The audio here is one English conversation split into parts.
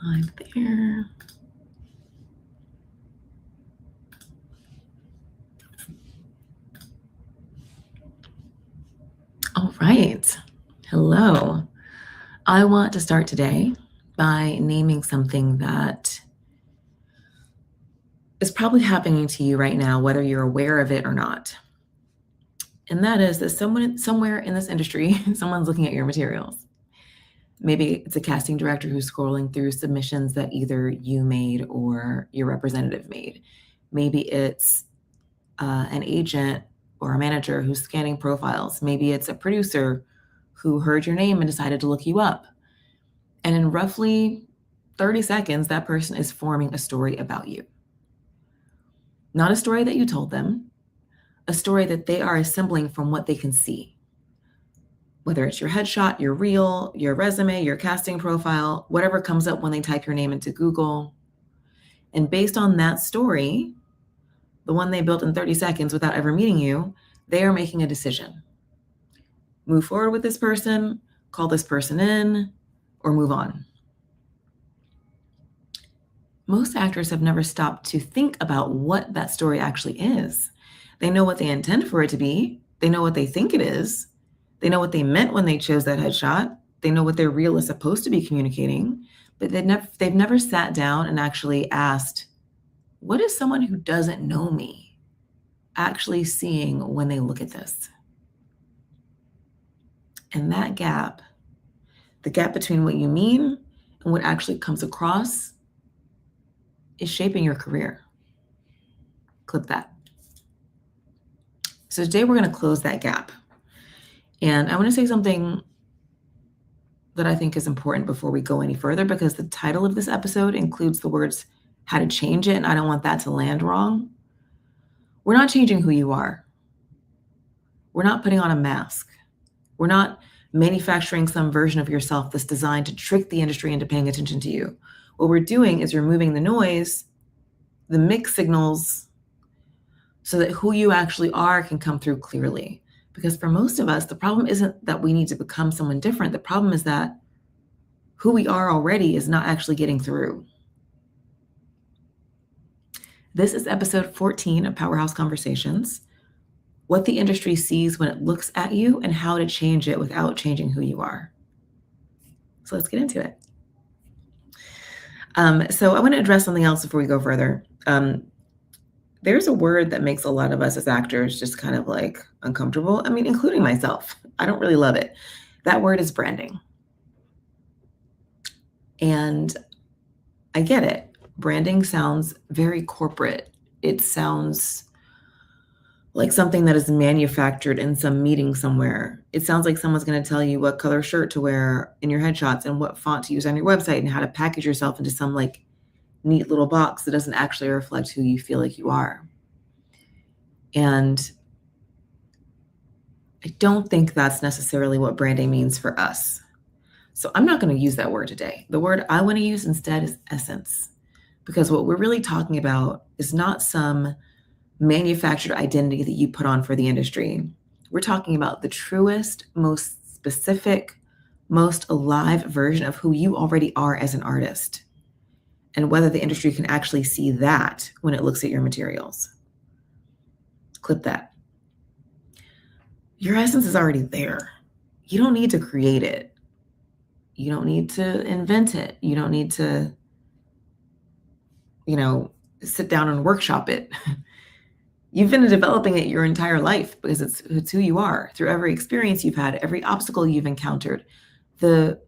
Hi there. All right. Hello. I want to start today by naming something that is probably happening to you right now, whether you're aware of it or not. And that is that someone somewhere in this industry, someone's looking at your materials. Maybe it's a casting director who's scrolling through submissions that either you made or your representative made. Maybe it's an agent or a manager who's scanning profiles. Maybe it's a producer who heard your name and decided to look you up. And in roughly 30 seconds, that person is forming a story about you. Not a story that you told them, a story that they are assembling from what they can see. Whether it's your headshot, your reel, your resume, your casting profile, whatever comes up when they type your name into Google. And based on that story, the one they built in 30 seconds without ever meeting you, they are making a decision. Move forward with this person, call this person in, or move on. Most actors have never stopped to think about what that story actually is. They know what they intend for it to be. They know what they think it is. They know what they meant when they chose that headshot. They know what their reel is supposed to be communicating, but they've never sat down and actually asked, what is someone who doesn't know me actually seeing when they look at this? And that gap, the gap between what you mean and what actually comes across, is shaping your career. Clip that. So today we're going to close that gap. And I want to say something that I think is important before we go any further, because the title of this episode includes the words how to change it, and I don't want that to land wrong. We're not changing who you are. We're not putting on a mask. We're not manufacturing some version of yourself that's designed to trick the industry into paying attention to you. What we're doing is removing the noise, the mixed signals, so that who you actually are can come through clearly. Because for most of us, the problem isn't that we need to become someone different. The problem is that who we are already is not actually getting through. This is episode 14 of Powerhouse Conversations: what the industry sees when it looks at you and how to change it without changing who you are. So let's get into it. So I want to address something else before we go further. There's a word that makes a lot of us as actors just kind of like uncomfortable. I mean, including myself. I don't really love it. That word is branding. And I get it. Branding sounds very corporate. It sounds like something that is manufactured in some meeting somewhere. It sounds like someone's going to tell you what color shirt to wear in your headshots and what font to use on your website and how to package yourself into some like neat little box that doesn't actually reflect who you feel like you are. And I don't think that's necessarily what branding means for us. So I'm not going to use that word today. The word I want to use instead is essence, because what we're really talking about is not some manufactured identity that you put on for the industry. We're talking about the truest, most specific, most alive version of who you already are as an artist, and whether the industry can actually see that when it looks at your materials. Clip that. Your essence is already there. You don't need to create it. You don't need to invent it. You don't need to, sit down and workshop it. You've been developing it your entire life because it's who you are through every experience you've had, every obstacle you've encountered, the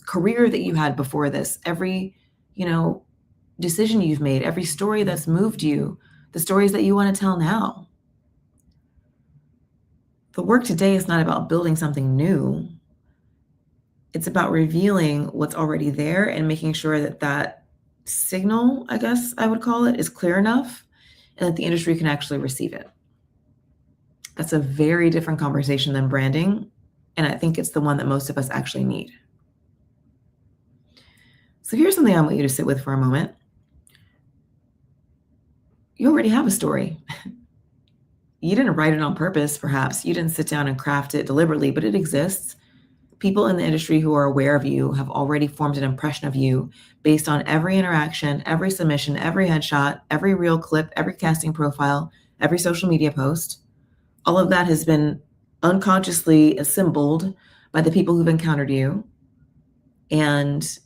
career that you had before this, every, decision you've made, every story that's moved you, the stories that you want to tell now. The work today is not about building something new. It's about revealing what's already there and making sure that that signal, I guess I would call it, is clear enough and that the industry can actually receive it. That's a very different conversation than branding, and I think it's the one that most of us actually need. So here's something I want you to sit with for a moment. You already have a story. You didn't write it on purpose, perhaps. You didn't sit down and craft it deliberately, but it exists. People in the industry who are aware of you have already formed an impression of you based on every interaction, every submission, every headshot, every reel clip, every casting profile, every social media post. All of that has been unconsciously assembled by the people who've encountered you. And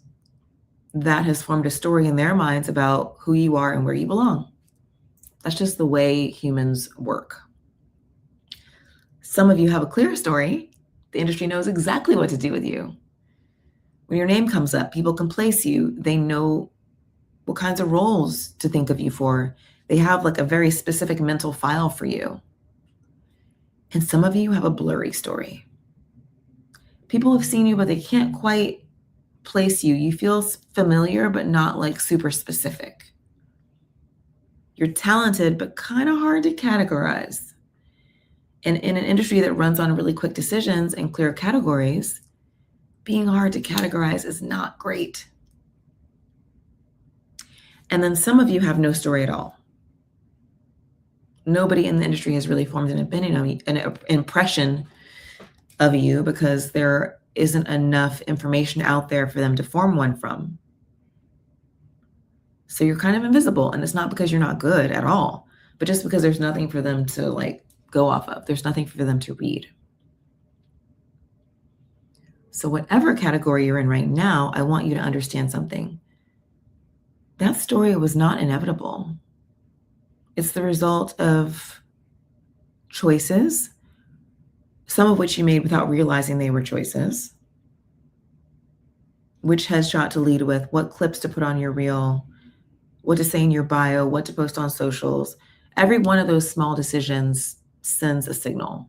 that has formed a story in their minds about who you are and where you belong. That's just the way humans work. Some of you have a clear story. The industry knows exactly what to do with you. When your name comes up, people can place you. They know what kinds of roles to think of you for. They have like a very specific mental file for you. And some of you have a blurry story. People have seen you, but they can't quite place you. You feel familiar, but not like super specific. You're talented, but kind of hard to categorize. And in an industry that runs on really quick decisions and clear categories, being hard to categorize is not great. And then some of you have no story at all. Nobody in the industry has really formed an opinion of you, an impression of you, because there isn't enough information out there for them to form one from. So you're kind of invisible, and it's not because you're not good at all, but just because there's nothing for them to like go off of. There's nothing for them to read. So whatever category you're in right now, I want you to understand something. That story was not inevitable. It's the result of choices, some of which you made without realizing they were choices. Which headshot to lead with, what clips to put on your reel, what to say in your bio, what to post on socials. Every one of those small decisions sends a signal.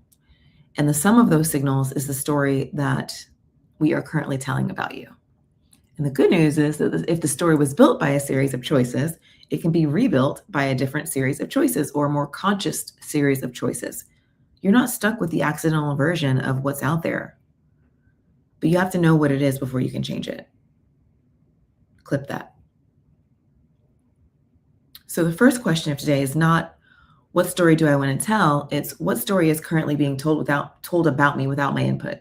And the sum of those signals is the story that we are currently telling about you. And the good news is that if the story was built by a series of choices, it can be rebuilt by a different series of choices or a more conscious series of choices. You're not stuck with the accidental version of what's out there, but you have to know what it is before you can change it. Clip that. So the first question of today is not, what story do I want to tell? It's, what story is currently being told about me without my input?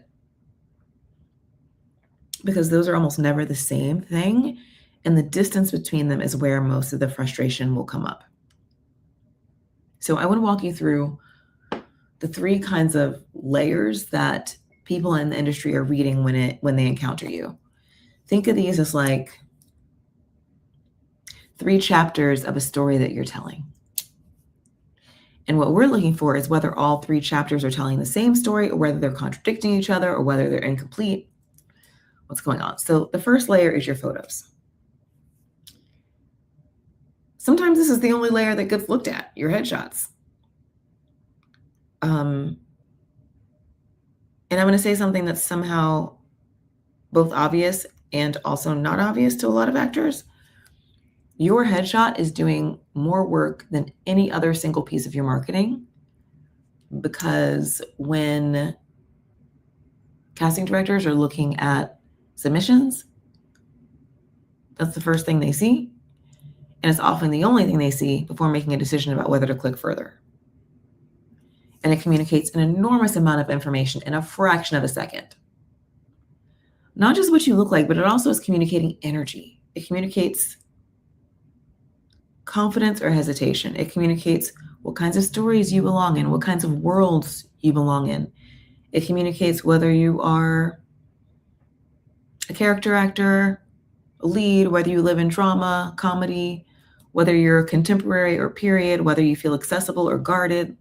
Because those are almost never the same thing. And the distance between them is where most of the frustration will come up. So I want to walk you through the three kinds of layers that people in the industry are reading when they encounter you. Think of these as like 3 chapters of a story that you're telling. And what we're looking for is whether all 3 chapters are telling the same story, or whether they're contradicting each other, or whether they're incomplete. What's going on? So the first layer is your photos. Sometimes this is the only layer that gets looked at, your headshots. And I'm going to say something that's somehow both obvious and also not obvious to a lot of actors. Your headshot is doing more work than any other single piece of your marketing, because when casting directors are looking at submissions, that's the first thing they see. And it's often the only thing they see before making a decision about whether to click further. And it communicates an enormous amount of information in a fraction of a second. Not just what you look like, but it also is communicating energy. It communicates confidence or hesitation. It communicates what kinds of stories you belong in, what kinds of worlds you belong in. It communicates whether you are a character actor, a lead, whether you live in drama, comedy, whether you're contemporary or period, whether you feel accessible or guarded.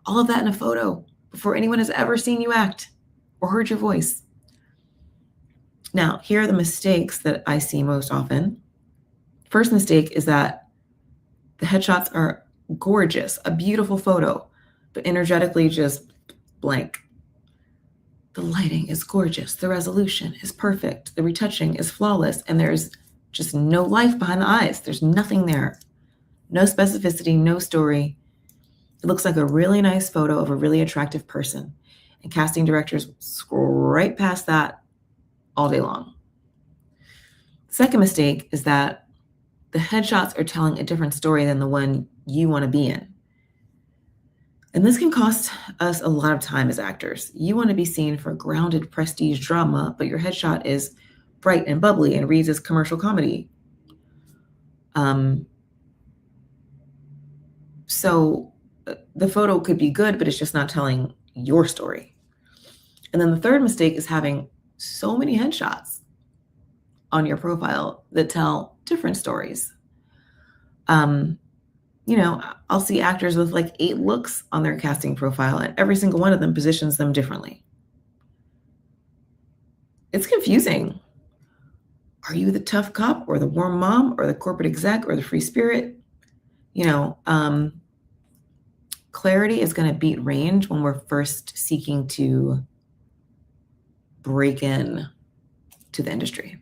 All of that in a photo before anyone has ever seen you act or heard your voice. Now, here are the mistakes that I see most often. First mistake is that the headshots are gorgeous, a beautiful photo, but energetically just blank. The lighting is gorgeous. The resolution is perfect. The retouching is flawless. And there's just no life behind the eyes. There's nothing there. No specificity, no story. It looks like a really nice photo of a really attractive person. And casting directors scroll right past that all day long. Second mistake is that the headshots are telling a different story than the one you want to be in. And this can cost us a lot of time as actors. You want to be seen for grounded prestige drama, but your headshot is bright and bubbly and reads as commercial comedy. So the photo could be good, but it's just not telling your story. And then the third mistake is having so many headshots on your profile that tell different stories. I'll see actors with like 8 looks on their casting profile, and every single one of them positions them differently. It's confusing. Are you the tough cop or the warm mom or the corporate exec or the free spirit? Clarity is going to beat range when we're first seeking to break in to the industry.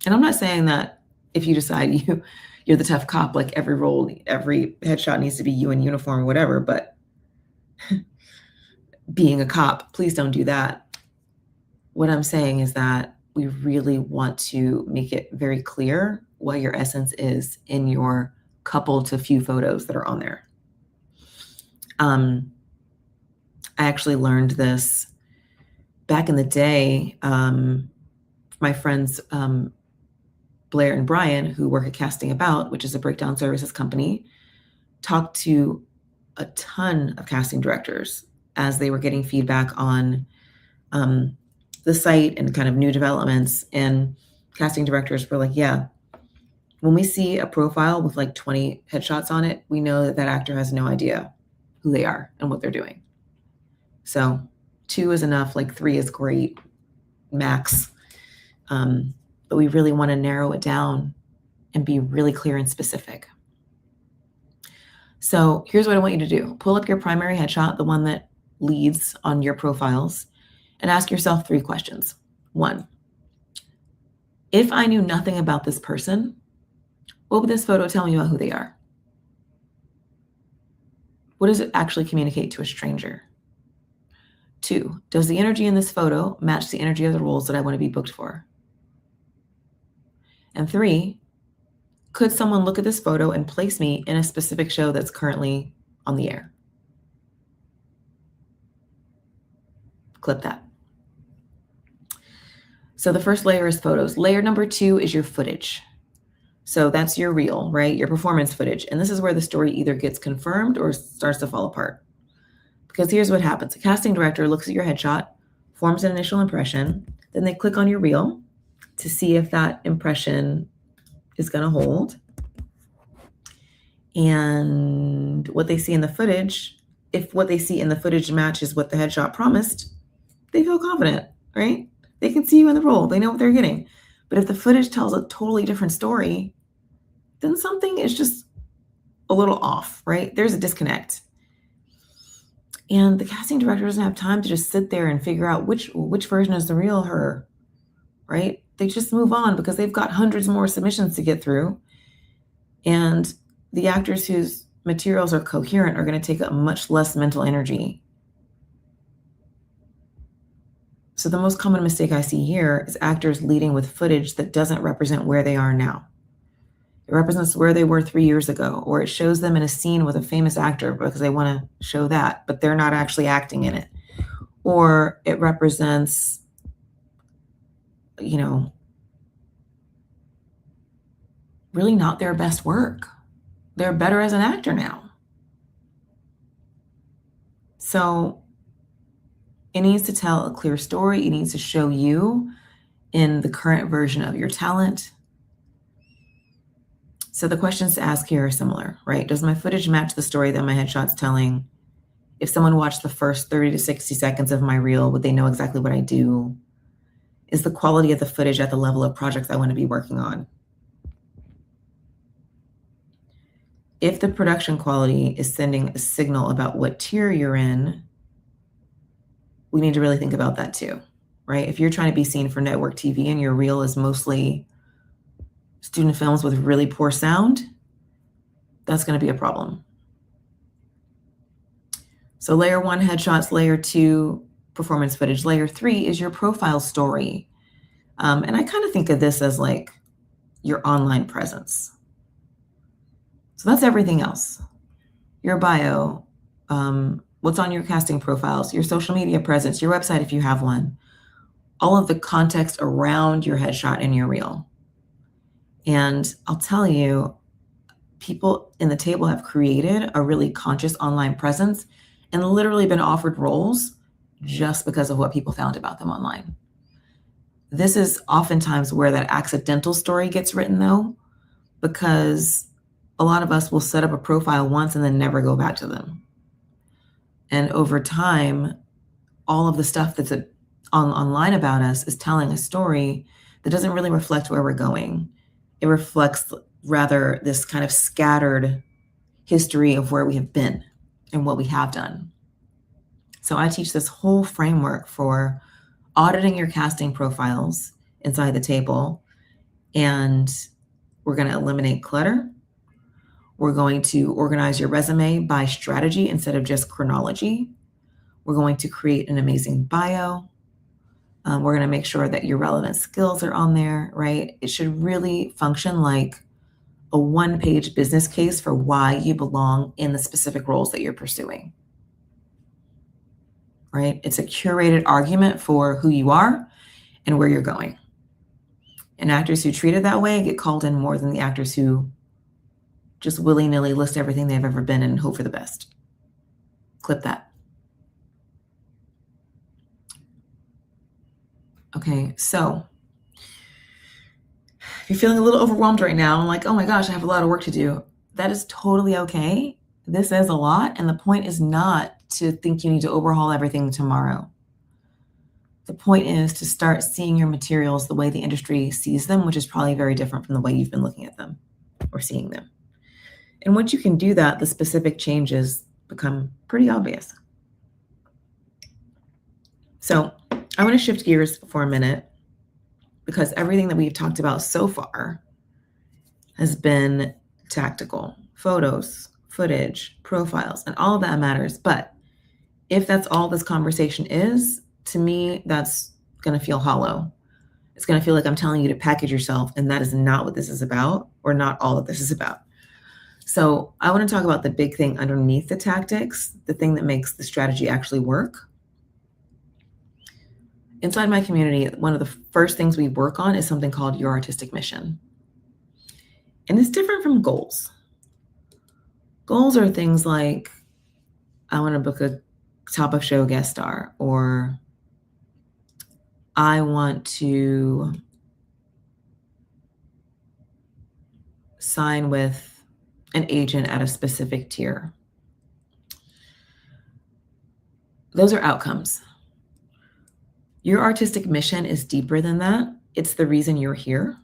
And I'm not saying that if you decide you're the tough cop, like every role, every headshot needs to be you in uniform or whatever, but being a cop, please don't do that. What I'm saying is that we really want to make it very clear what your essence is in your couple to few photos that are on there. I actually learned this back in the day. My friends, Blair and Brian, who work at Casting About, which is a breakdown services company, talked to a ton of casting directors as they were getting feedback on the site and kind of new developments. And casting directors were like, yeah, when we see a profile with like 20 headshots on it, we know that that actor has no idea who they are and what they're doing. So 2 is enough, like 3 is great, max. But we really want to narrow it down and be really clear and specific. So here's what I want you to do. Pull up your primary headshot, the one that leads on your profiles, and ask yourself 3 questions. 1, if I knew nothing about this person, what would this photo tell me about who they are? What does it actually communicate to a stranger? 2, does the energy in this photo match the energy of the roles that I want to be booked for? And 3, could someone look at this photo and place me in a specific show that's currently on the air? Clip that. So the first layer is photos. Layer number 2 is your footage. So that's your reel, right? Your performance footage. And this is where the story either gets confirmed or starts to fall apart. Because here's what happens. A casting director looks at your headshot, forms an initial impression, then they click on your reel to see if that impression is going to hold. And what they see in the footage, if what they see in the footage matches what the headshot promised, they feel confident, right? They can see you in the role. They know what they're getting. But if the footage tells a totally different story, then something is just a little off, right? There's a disconnect. And the casting director doesn't have time to just sit there and figure out which version is the real her, right? They just move on because they've got hundreds more submissions to get through. And the actors whose materials are coherent are going to take up much less mental energy. So the most common mistake I see here is actors leading with footage that doesn't represent where they are now. It represents where they were 3 years ago, or it shows them in a scene with a famous actor because they want to show that, but they're not actually acting in it. Or it represents, really not their best work. They're better as an actor now. So it needs to tell a clear story. It needs to show you in the current version of your talent. So the questions to ask here are similar, right? Does my footage match the story that my headshot's telling? If someone watched the first 30 to 60 seconds of my reel, would they know exactly what I do? Is the quality of the footage at the level of projects I want to be working on? If the production quality is sending a signal about what tier you're in, we need to really think about that too, right? If you're trying to be seen for network TV and your reel is mostly student films with really poor sound, that's going to be a problem. So layer 1, headshots. Layer 2, performance footage. Layer 3 is your profile story. And I kind of think of this as like your online presence. So that's everything else. Your bio, what's on your casting profiles, your social media presence, your website if you have one, all of the context around your headshot and your reel. And I'll tell you, people in the table have created a really conscious online presence and literally been offered roles just because of what people found about them online. This is oftentimes where that accidental story gets written, though, because a lot of us will set up a profile once and then never go back to them. And over time, all of the stuff that's online about us is telling a story that doesn't really reflect where we're going. It reflects rather this kind of scattered history of where we have been and what we have done. So I teach this whole framework for auditing your casting profiles inside the table, and we're going to eliminate clutter. We're going to organize your resume by strategy instead of just chronology. We're going to create an amazing bio. We're going to make sure that your relevant skills are on there, right? It should really function like a one-page business case for why you belong in the specific roles that you're pursuing, right? It's a curated argument for who you are and where you're going. And actors who treat it that way get called in more than the actors who just willy-nilly list everything they've ever been in and hope for the best. Clip that. Okay, so if you're feeling a little overwhelmed right now, like, oh my gosh, I have a lot of work to do, that is totally okay. This is a lot, and the point is not to think you need to overhaul everything tomorrow. The point is to start seeing your materials the way the industry sees them, which is probably very different from the way you've been looking at them or seeing them. And once you can do that, the specific changes become pretty obvious. So I want to shift gears for a minute, because everything that we've talked about so far has been tactical: photos, footage, profiles, and all of that matters. But if that's all this conversation is, to me, that's going to feel hollow. It's going to feel like I'm telling you to package yourself, and that is not what this is about, or not all that this is about. So I want to talk about the big thing underneath the tactics, the thing that makes the strategy actually work. Inside my community, one of the first things we work on is something called your artistic mission. And it's different from goals. Goals are things like, I want to book a top of show guest star, or I want to sign with an agent at a specific tier. Those are outcomes. Your artistic mission is deeper than that. It's the reason you're here.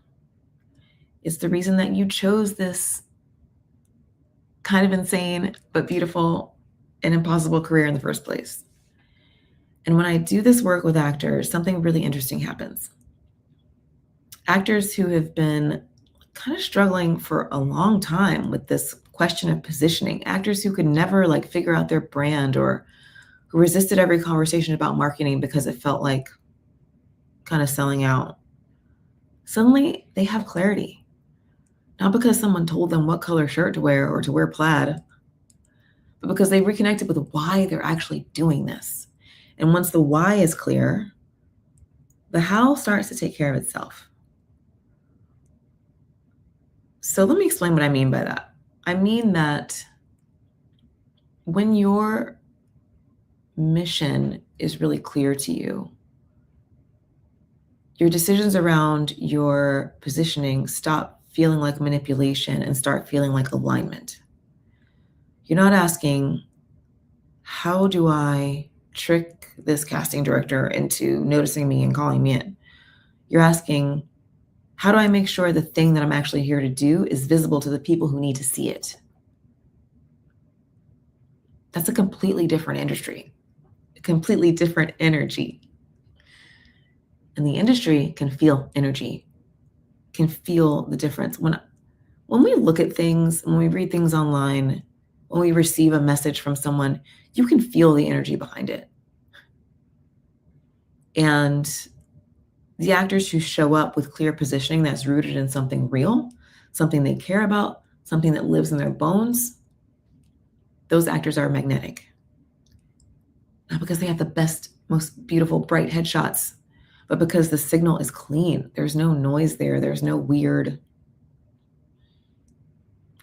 It's the reason that you chose this kind of insane but beautiful and impossible career in the first place. And when I do this work with actors, something really interesting happens. Actors who have been kind of struggling for a long time with this question of positioning, actors who could never figure out their brand, or who resisted every conversation about marketing because it felt like kind of selling out. Suddenly they have clarity, not because someone told them what color shirt to wear or to wear plaid, but because they reconnected with why they're actually doing this. And once the why is clear, the how starts to take care of itself. So let me explain what I mean by that. I mean that when your mission is really clear to you, your decisions around your positioning stop feeling like manipulation and start feeling like alignment. You're not asking, how do I trick this casting director into noticing me and calling me in? You're asking, how do I make sure the thing that I'm actually here to do is visible to the people who need to see it? That's a completely different industry, a completely different energy. And the industry can feel energy, can feel the difference. When we look at things, when we read things online, when we receive a message from someone, you can feel the energy behind it. And the actors who show up with clear positioning that's rooted in something real, something they care about, something that lives in their bones, those actors are magnetic. not because they have the best, most beautiful, bright headshots, but because the signal is clean. There's no noise there. There's no weird,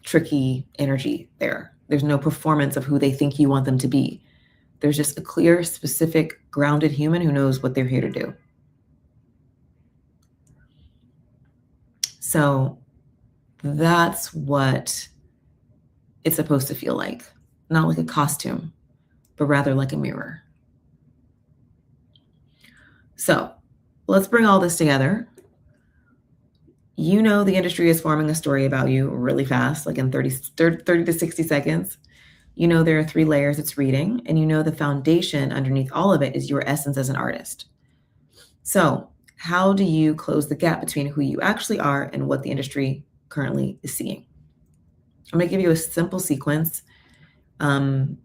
tricky energy there. There's no performance of who they think you want them to be. There's just a clear, specific, grounded human who knows what they're here to do. So that's what it's supposed to feel like. Not like a costume, but rather like a mirror. So let's bring all this together. You know the industry is forming a story about you really fast, like in 30 to 60 seconds. You know there are 3 layers it's reading, and you know the foundation underneath all of it is your essence as an artist. So how do you close the gap between who you actually are and what the industry currently is seeing? I'm going to give you a simple sequence. And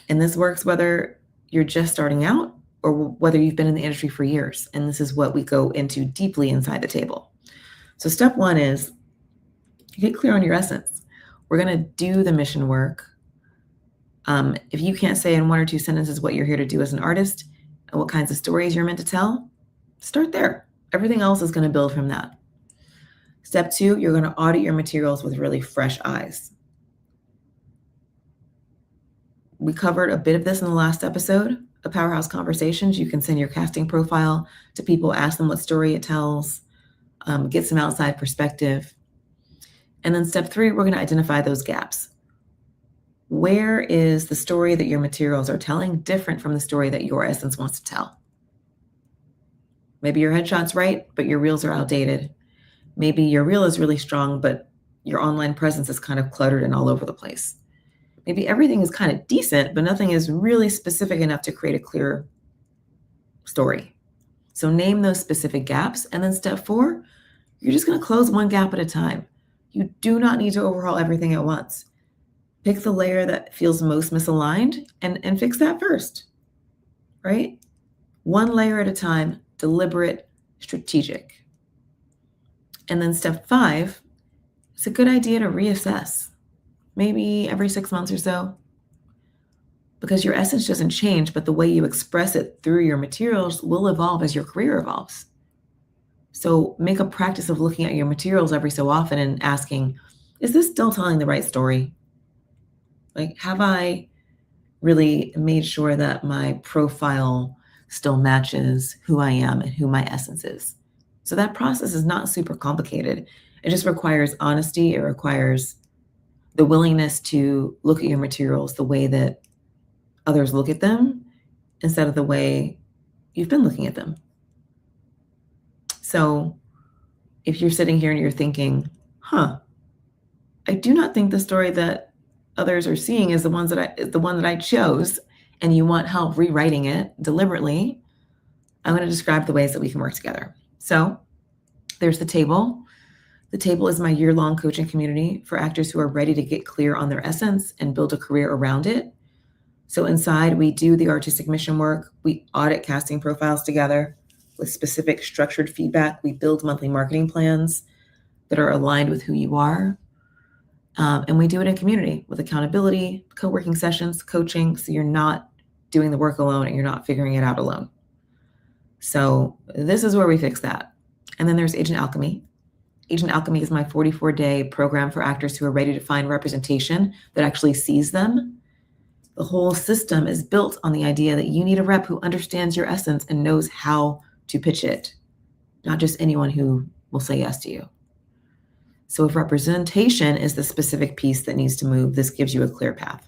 this works whether you're just starting out or whether you've been in the industry for years. And this is what we go into deeply inside the table. So step 1 is get clear on your essence. We're going to do the mission work. If you can't say in 1 or 2 sentences what you're here to do as an artist and what kinds of stories you're meant to tell, start there. Everything else is going to build from that. Step 2, you're going to audit your materials with really fresh eyes. We covered a bit of this in the last episode of Powerhouse Conversations. You can send your casting profile to people, ask them what story it tells, get some outside perspective. And then step 3, we're going to identify those gaps. Where is the story that your materials are telling different from the story that your essence wants to tell? Maybe your headshot's right, but your reels are outdated. Maybe your reel is really strong, but your online presence is kind of cluttered and all over the place. Maybe everything is kind of decent, but nothing is really specific enough to create a clear story. So name those specific gaps. And then step 4, you're just going to close one gap at a time. You do not need to overhaul everything at once. Pick the layer that feels most misaligned and fix that first, right? One layer at a time, deliberate, strategic. And then step 5, it's a good idea to reassess. Maybe every 6 months or so, because your essence doesn't change, but the way you express it through your materials will evolve as your career evolves. So make a practice of looking at your materials every so often and asking, is this still telling the right story? Like, have I really made sure that my profile still matches who I am and who my essence is? So that process is not super complicated. It just requires honesty. It requires the willingness to look at your materials the way that others look at them instead of the way you've been looking at them. So if you're sitting here and you're thinking, I do not think the story that others are seeing is the one that I chose, and you want help rewriting it deliberately, I'm going to describe the ways that we can work together. So there's the table. The table is my year-long coaching community for actors who are ready to get clear on their essence and build a career around it. So inside, we do the artistic mission work. We audit casting profiles together with specific structured feedback. We build monthly marketing plans that are aligned with who you are. And we do it in community with accountability, co-working sessions, coaching. So you're not doing the work alone and you're not figuring it out alone. So this is where we fix that. And then there's Agent Alchemy. Agent Alchemy is my 44-day program for actors who are ready to find representation that actually sees them. The whole system is built on the idea that you need a rep who understands your essence and knows how to pitch it, not just anyone who will say yes to you. So if representation is the specific piece that needs to move, this gives you a clear path.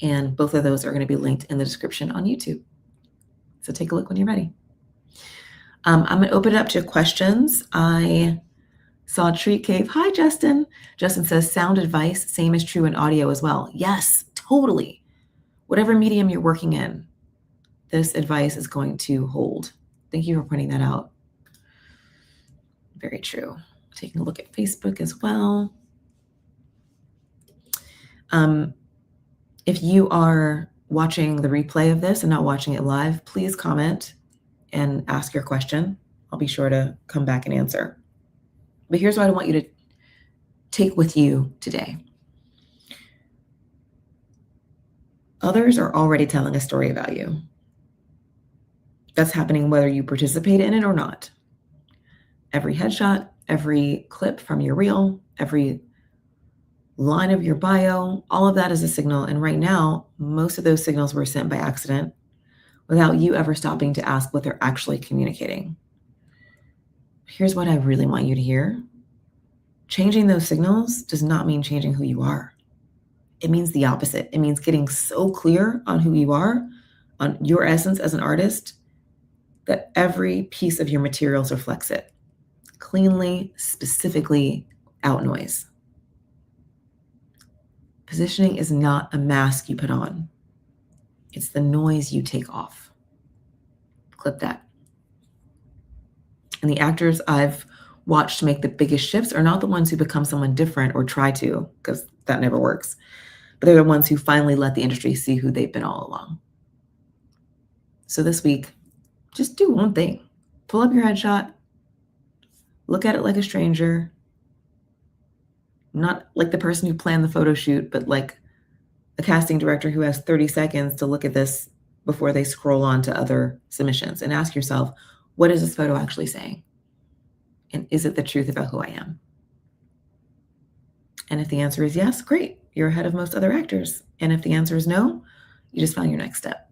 And both of those are going to be linked in the description on YouTube. So take a look when you're ready. I'm going to open it up to questions. I saw Treat Cave. Hi, Justin. Justin says, sound advice, same is true in audio as well. Yes, totally. Whatever medium you're working in, this advice is going to hold. Thank you for pointing that out. Very true. Taking a look at Facebook as well. If you are watching the replay of this and not watching it live, please comment and ask your question. I'll be sure to come back and answer. But here's what I want you to take with you today. Others are already telling a story about you. That's happening whether you participate in it or not. Every headshot, every clip from your reel, every line of your bio, all of that is a signal. And right now, most of those signals were sent by accident without you ever stopping to ask what they're actually communicating. Here's what I really want you to hear. Changing those signals does not mean changing who you are. It means the opposite. It means getting so clear on who you are, on your essence as an artist, that every piece of your materials reflects it. Cleanly, specifically, out noise. Positioning is not a mask you put on. It's the noise you take off. Clip that. And the actors I've watched make the biggest shifts are not the ones who become someone different or try to, because that never works. But they're the ones who finally let the industry see who they've been all along. So this week, just do one thing. Pull up your headshot. Look at it like a stranger. Not like the person who planned the photo shoot, but like a casting director who has 30 seconds to look at this before they scroll on to other submissions, and ask yourself, what is this photo actually saying? And is it the truth about who I am? And if the answer is yes, great. You're ahead of most other actors. And if the answer is no, you just found your next step.